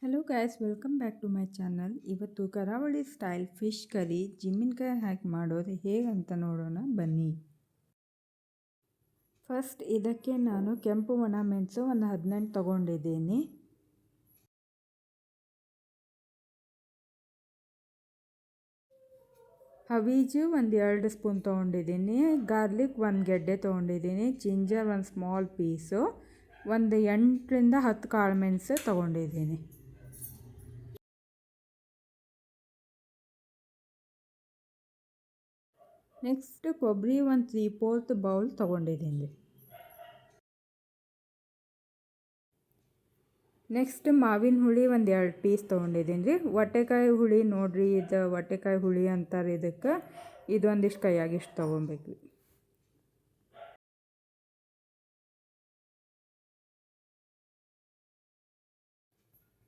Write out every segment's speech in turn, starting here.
Hello guys, welcome back to my channel. ಇವತ್ತು Karavali style fish curry ಜಿಮ್ಮಿನ್ಕಾಯಿ ಹಾಕಿ ಮಾಡೋದು ಹೇಗಂತ ನೋಡೋಣ ಬನ್ನಿ. ಫಸ್ಟ್ ಇದಕ್ಕೆ ನಾನು ಕೆಂಪು ಒಣ ಮೆಣಸು ಒಂದು 18 ತೊಗೊಂಡಿದ್ದೀನಿ. ಹವೀಜು ಒಂದು 2 ಸ್ಪೂನ್ ತೊಗೊಂಡಿದ್ದೀನಿ. ಗಾರ್ಲಿಕ್ 1 ಗೆಡ್ಡೆ ತೊಗೊಂಡಿದ್ದೀನಿ. Ginger 1 small piece. ಒಂದು 8ರಿಂದ 10 ಕಾಳು ಮೆಣಸು ತೊಗೊಂಡಿದ್ದೀನಿ. ನೆಕ್ಸ್ಟ್ ಕೊಬ್ಬರಿ ಒಂದು 3/4 ಬೌಲ್ ತೊಗೊಂಡಿದ್ದೀನಿ. ನೆಕ್ಸ್ಟ್ ಮಾವಿನ ಹುಳಿ ಒಂದು 2 ಪೀಸ್ ತೊಗೊಂಡಿದ್ದೀನಿ ರೀ. ಹೊಟ್ಟೆಕಾಯಿ ಹುಳಿ ನೋಡಿರಿ, ಇದು ಹೊಟ್ಟೆಕಾಯಿ ಹುಳಿ ಅಂತಾರೆ ಇದಕ್ಕೆ. ಇದೊಂದಿಷ್ಟು ಕೈಯಾಗಿಷ್ಟು ತೊಗೊಬೇಕು ರೀ.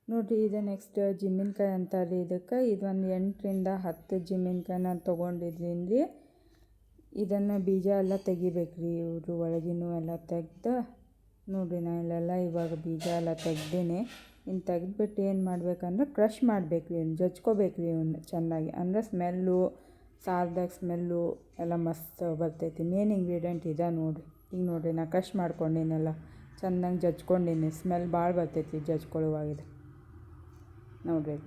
ನೋಡಿರಿ, ಇದು ನೆಕ್ಸ್ಟ್ ಜಿಮ್ಮಿನ್ಕಾಯಿ ಅಂತಾರೆ ಇದಕ್ಕೆ. ಇದೊಂದು 8ರಿಂದ 10 ಜಿಮ್ಮಿನ್ಕಾಯಿ ನಾನು ತೊಗೊಂಡಿದ್ದೀನಿ ರೀ. ಇದನ್ನು ಬೀಜ ಎಲ್ಲ ತೆಗಿಬೇಕು ರೀ, ಇವರು ಒಳಗಿನೂ ಎಲ್ಲ ತೆಗ್ದು. ನೋಡಿರಿ, ನಾನು ಇಲ್ಲೆಲ್ಲ ಇವಾಗ ಬೀಜ ಎಲ್ಲ ತೆಗ್ದೀನಿ. ಇನ್ನು ತೆಗೆದ್ಬಿಟ್ಟು ಏನು ಮಾಡ್ಬೇಕಂದ್ರೆ ಕ್ರಷ್ ಮಾಡಬೇಕು ರೀ, ಜಜ್ಕೋಬೇಕು ರೀ ಇವನ್ನ ಚೆನ್ನಾಗಿ. ಅಂದರೆ ಸ್ಮೆಲ್ಲು, ಸಾರ್ದಾಗ ಸ್ಮೆಲ್ಲು ಎಲ್ಲ ಮಸ್ತ್ ಬರ್ತೈತಿ. ಮೇನ್ ಇಂಗ್ರೀಡಿಯೆಂಟ್ ಇದೆ ನೋಡಿರಿ. ಈಗ ನೋಡಿರಿ, ನಾನು ಕ್ರಷ್ ಮಾಡ್ಕೊಂಡಿನೆಲ್ಲ ಚೆನ್ನಾಗಿ ಜಜ್ಕೊಂಡಿನಿ. ಸ್ಮೆಲ್ ಭಾಳ ಬರ್ತೈತಿ ಜಜ್ಕೊಳ್ಳುವಾಗಿದೆ ನೋಡಿರಿ.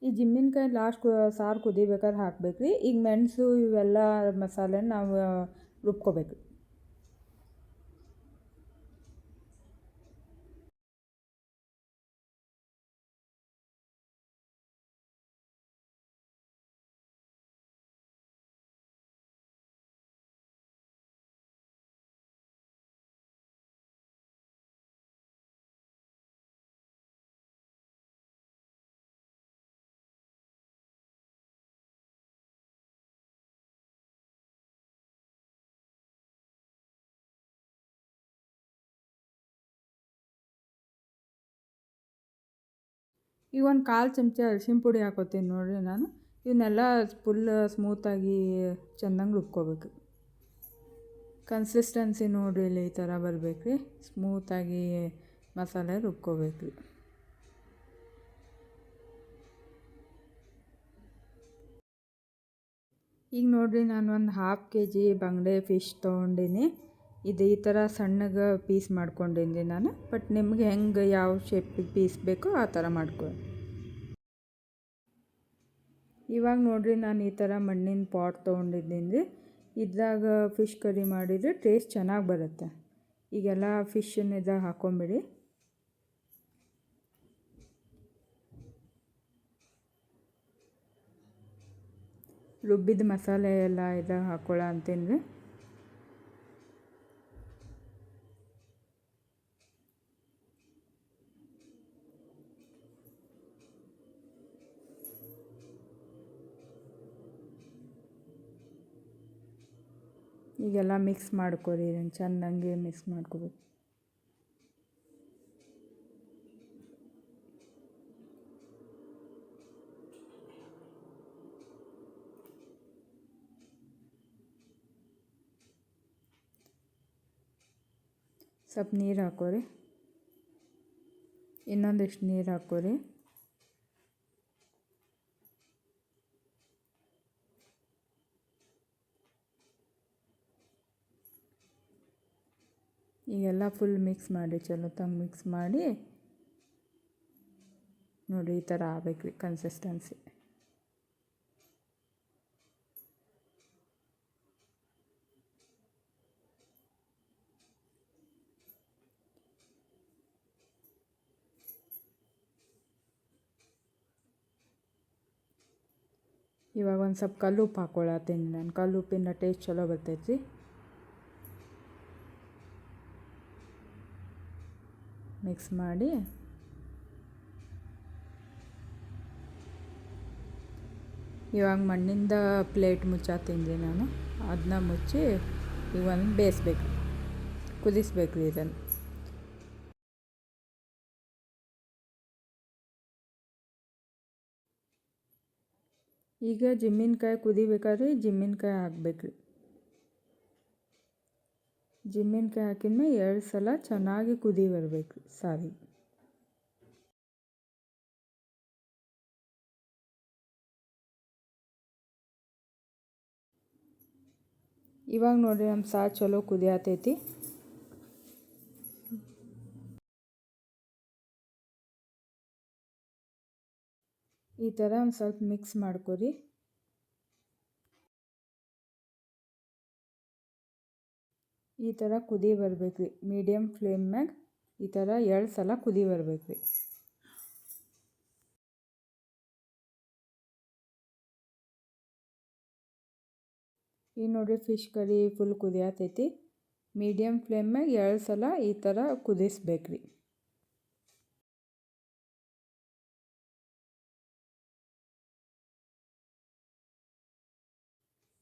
ಈ ಜಿಮ್ಮಿನ್ಕಾಯಿ ಲಾಸ್ಟ್ ಸಾರು ಕುದಿಬೇಕಾದ್ರೆ ಹಾಕ್ಬೇಕು ರೀ. ಈಗ ಮೆಣಸು ಇವೆಲ್ಲ ಮಸಾಲೆ ನಾವು ರುಬ್ಕೋಬೇಕು. ಈಗ ಒಂದು 1/4 ಚಮಚ ಅರಿಶಿನ ಪುಡಿ ಹಾಕೋತೀನಿ ನೋಡಿರಿ ನಾನು. ಇವನ್ನೆಲ್ಲ ಫುಲ್ ಸ್ಮೂತಾಗಿ ಚೆನ್ನಾಗಿ ರುಬ್ಕೋಬೇಕು. ಕನ್ಸಿಸ್ಟೆನ್ಸಿ ನೋಡಿರಿ, ಇಲ್ಲಿ ಈ ಥರ ಬರಬೇಕು ರೀ. ಸ್ಮೂತಾಗಿ ಮಸಾಲೆ ರುಬ್ಕೋಬೇಕು ರೀ. ಈಗ ನೋಡಿರಿ, ನಾನು ಒಂದು 1/2 kg ಬಂಗಡೆ ಫಿಶ್ ತೊಗೊಂಡಿನಿ. ಇದು ಈ ಥರ ಸಣ್ಣಗೆ ಪೀಸ್ ಮಾಡ್ಕೊಂಡಿದ್ದೀನಿ ನಾನು. ಬಟ್ ನಿಮ್ಗೆ ಹೆಂಗೆ ಯಾವ ಶೇಪಿಗೆ ಪೀಸ್ ಬೇಕೋ ಆ ಥರ ಮಾಡ್ಕೊಳ್ಳಿ. ಇವಾಗ ನೋಡಿರಿ, ನಾನು ಈ ಥರ ಮಣ್ಣಿನ ಪಾಟ್ ತೊಗೊಂಡಿದ್ದೀನಿ ರೀ. ಇದ್ರಾಗ ಫಿಶ್ ಕರಿ ಮಾಡಿದರೆ ಟೇಸ್ಟ್ ಚೆನ್ನಾಗಿ ಬರುತ್ತೆ. ಈಗೆಲ್ಲ ಫಿಶನ್ನ ಇದ್ರಾಗ ಹಾಕ್ಕೊಂಬಿಡಿ. ರುಬ್ಬಿದ ಮಸಾಲೆ ಎಲ್ಲ ಇದ್ರಾಗ ಹಾಕ್ಕೊಳ್ಳೋ ಅಂತೀನಿ ರೀ. ಈಗೆಲ್ಲ ಮಿಕ್ಸ್ ಮಾಡ್ಕೊರಿ, ಇದನ್ನು ಚೆನ್ನಾಗಿ ಮಿಕ್ಸ್ ಮಾಡ್ಕೋಬೇಕು. ಸ್ವಲ್ಪ ನೀರು ಹಾಕೋರಿ, ಇನ್ನೊಂದಿಷ್ಟು ನೀರು ಹಾಕೋರಿ. ಈಗೆಲ್ಲ ಫುಲ್ ಮಿಕ್ಸ್ ಮಾಡಿ, ಚಲೋ ತಂಗ ಮಿಕ್ಸ್ ಮಾಡಿ. ನೋಡಿ, ಈ ಥರ ಆಗ್ಬೇಕು ರೀ ಕನ್ಸಿಸ್ಟೆನ್ಸಿ. ಇವಾಗ ಒಂದು ಸ್ವಲ್ಪ ಕಲ್ಲುಪ್ಪು ಹಾಕ್ಕೊಳತ್ತೀನಿ ನಾನು. ಕಲ್ಲುಪ್ಪಿನ ಟೇಸ್ಟ್ ಚಲೋ ಬರ್ತೈತಿ. ಮಿಕ್ಸ್ ಮಾಡಿ ಇವಾಗ ಮಣ್ಣಿಂದ ಪ್ಲೇಟ್ ಮುಚ್ಚಾತೀನಿ ನಾನು. ಅದನ್ನ ಮುಚ್ಚಿ ಈಗ ಒಂದು ಬೇಯಿಸ್ಬೇಕು, ಕುದಿಸ್ಬೇಕು ರೀ ಇದನ್ನು. ಈಗ ಜಿಮ್ಮಿನ್ಕಾಯಿ ಕುದಿಬೇಕಾದ್ರೆ ಜಿಮ್ಮಿನ್ಕಾಯಿ ಹಾಕ್ಬೇಕು ರೀ. ಜಿಮ್ಮಿನ್ಕಾಯಿ ಹಾಕಿದ್ಮೇಲೆ 2 ಸಲ ಚೆನ್ನಾಗಿ ಕುದಿ ಬರಬೇಕು ಸಾರಿ. ಇವಾಗ ನೋಡಿರಿ ನಮ್ಮ ಸಾರು ಚಲೋ ಕುದಿಯತೈತಿ. ಈ ಥರ ಒಂದು ಸ್ವಲ್ಪ ಮಿಕ್ಸ್ ಮಾಡ್ಕೊರಿ. ಈ ಥರ ಕುದಿ ಬರ್ಬೇಕು ರೀ. ಮೀಡಿಯಮ್ ಫ್ಲೇಮ್ನಾಗ ಈ ಥರ 2 ಸಲ ಕುದಿ ಬರ್ಬೇಕು ರೀ. ಈಗ ನೋಡಿರಿ ಫಿಶ್ ಕರಿ ಫುಲ್ ಕುದಿಯತೈತಿ. ಮೀಡಿಯಮ್ ಫ್ಲೇಮ್ನಾಗ 2 ಸಲ ಈ ಥರ ಕುದಿಸ್ಬೇಕು ರೀ.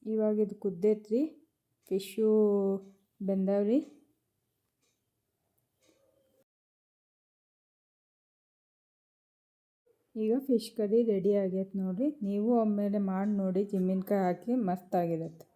ಇವಾಗ ಇದು ಕುದ್ದೈತ್ರಿ. ಫಿಶ್ಶು ಬೆಂದವ್ರಿ. ಈಗ ಫಿಶ್ ಕರಿ ರೆಡಿ ಆಗೈತೆ ನೋಡಿರಿ. ನೀವು ಒಮ್ಮೆಲೆ ಮಾಡಿ ನೋಡಿ ಜಿಮ್ಮಿನ್ಕಾಯಿ ಹಾಕಿ ಮಸ್ತ್ ಆಗಿರುತ್ತೆ.